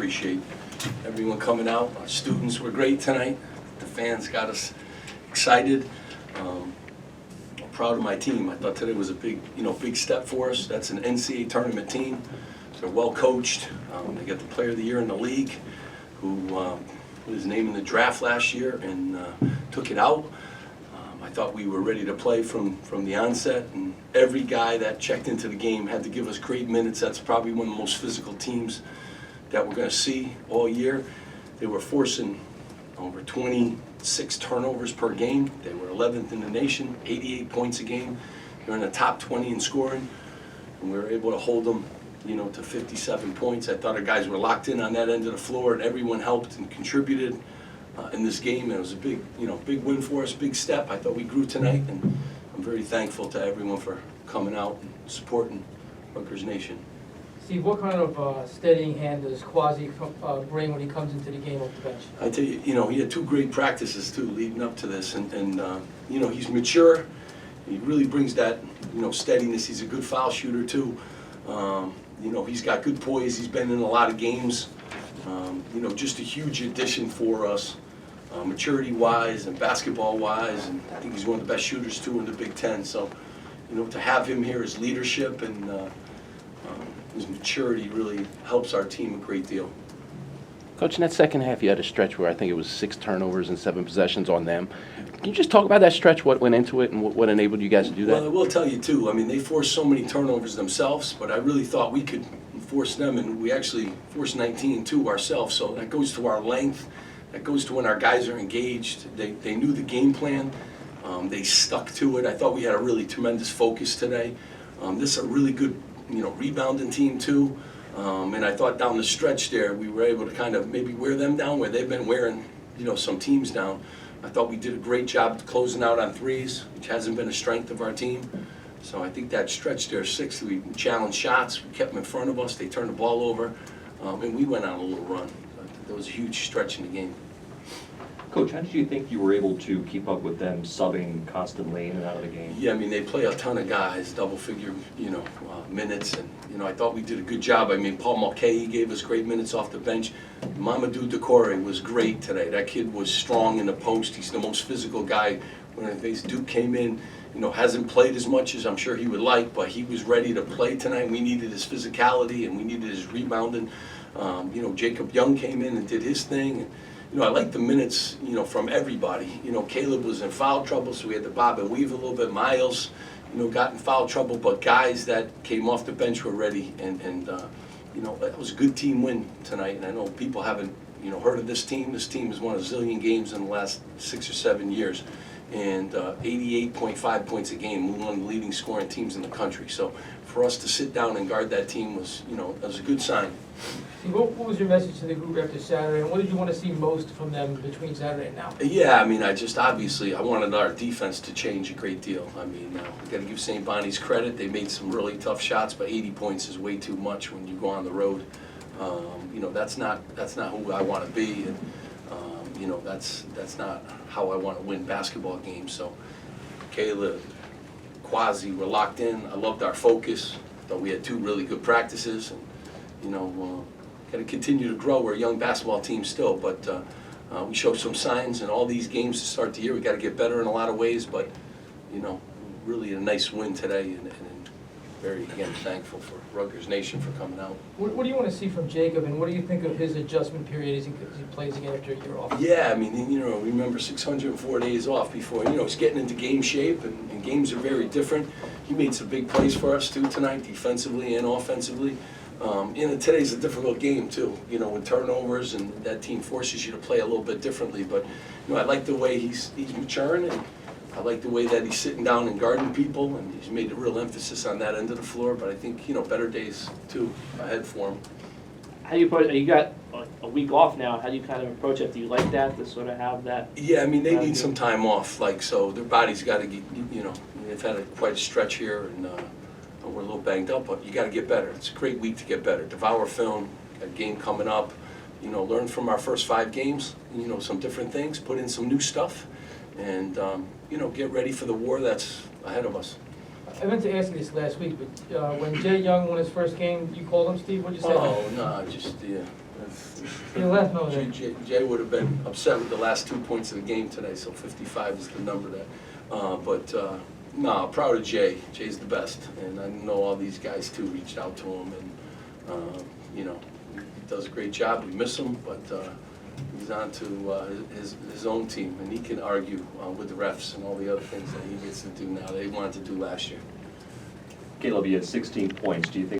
appreciate everyone coming out. Our students were great tonight. The fans got us excited. I'm proud of my team. I thought today was a big step for us. That's an NCAA tournament team. They're well coached. They got the Player of the Year in the league, who put his name in the draft last year and took it out. I thought we were ready to play from the onset, and every guy that checked into the game had to give us great minutes. That's probably one of the most physical teams that we're going to see all year. They were forcing over 26 turnovers per game. They were 11th in the nation, 88 points a game. They're in the top 20 in scoring, and we were able to hold them, to 57 points. I thought our guys were locked in on that end of the floor, and everyone helped and contributed in this game. And it was a big win for us, big step. I thought we grew tonight, and I'm very thankful to everyone for coming out and supporting Rutgers Nation. Steve, what kind of steadying hand does Quasi bring when he comes into the game off the bench? I tell you, he had 2 great practices too leading up to this, and he's mature. He really brings that steadiness. He's a good foul shooter too. He's got good poise. He's been in a lot of games. Just a huge addition for us, maturity-wise and basketball-wise, and I think he's one of the best shooters too in the Big Ten. So, to have him here, his leadership and his maturity really helps our team a great deal. Coach, in that second half, you had a stretch where I think it was 6 turnovers and 7 possessions on them. Can you just talk about that stretch, what went into it, and what enabled you guys to do that? Well, I will tell you, too. I mean, they forced so many turnovers themselves, but I really thought we could force them, and we actually forced 19, too, ourselves. So that goes to our length. That goes to when our guys are engaged. They knew the game plan. They stuck to it. I thought we had a really tremendous focus today. This is a really good, rebounding team, too. And I thought down the stretch there, we were able to kind of maybe wear them down where they've been wearing, some teams down. I thought we did a great job closing out on threes, which hasn't been a strength of our team. So I think that stretch there, 6, we challenged shots, we kept them in front of us, they turned the ball over, and we went on a little run. That was a huge stretch in the game. Coach, how did you think you were able to keep up with them subbing constantly in and out of the game? Yeah, I mean, they play a ton of guys, double-figure, minutes, and, I thought we did a good job. I mean, Paul Mulcahy gave us great minutes off the bench. Mamadou Decore was great today. That kid was strong in the post. He's the most physical guy. When Duke came in, hasn't played as much as I'm sure he would like, but he was ready to play tonight. We needed his physicality, and we needed his rebounding. Jacob Young came in and did his thing. And, I like the minutes, from everybody. Caleb was in foul trouble, so we had to bob and weave a little bit. Miles, got in foul trouble, but guys that came off the bench were ready. And that was a good team win tonight. And I know people haven't, heard of this team. This team has won a zillion games in the last 6 or 7 years. And 88.5 points a game, one of the leading scoring teams in the country. So for us to sit down and guard that team was, that was a good sign. What was your message to the group after Saturday, and what did you want to see most from them between Saturday and now? Yeah, I mean, I wanted our defense to change a great deal. I mean, we got to give St. Bonnie's credit. They made some really tough shots, but 80 points is way too much when you go on the road. That's not who I want to be, and that's not how I want to win basketball games. So, Kayla, Quasi, we're locked in. I loved our focus. Thought we had 2 really good practices, and got to continue to grow. We're a young basketball team still, but we showed some signs in all these games to start the year. We got to get better in a lot of ways, but really a nice win today, and very, again, thankful for Rutgers Nation for coming out. What do you want to see from Jacob, and what do you think of his adjustment period as he plays again after a year off? Yeah, I mean, remember 604 days off before, he's getting into game shape, and games are very different. He made some big plays for us, too, tonight, defensively and offensively. Today's a difficult game, too, with turnovers, and that team forces you to play a little bit differently. But, I like the way he's maturing, and I like the way that he's sitting down and guarding people, and he's made a real emphasis on that end of the floor. But I think, better days, too, ahead for him. How do you approach, you got a week off now, how do you kind of approach it? Do you like that, to sort of have that? Yeah, I mean, they need some time off, so their body's got to get, they've had quite a stretch here, and we're a little banged up, but you got to get better. It's a great week to get better. Devour film, a game coming up, learn from our first 5 games, some different things, put in some new stuff, and, get ready for the war that's ahead of us. I meant to ask you this last week, but when Jay Young won his first game, you called him, Steve? What'd you say? Oh, no, just, yeah. You left over there. Jay would have been upset with the last 2 points of the game today, so 55 is the number that, no, proud of Jay. Jay's the best, and I know all these guys too reached out to him, and, you know, he does a great job. We miss him, but he's on to his own team, and he can argue with the refs and all the other things that he gets to do now that he wanted to do last year. Caleb, you had 16 points. Do you think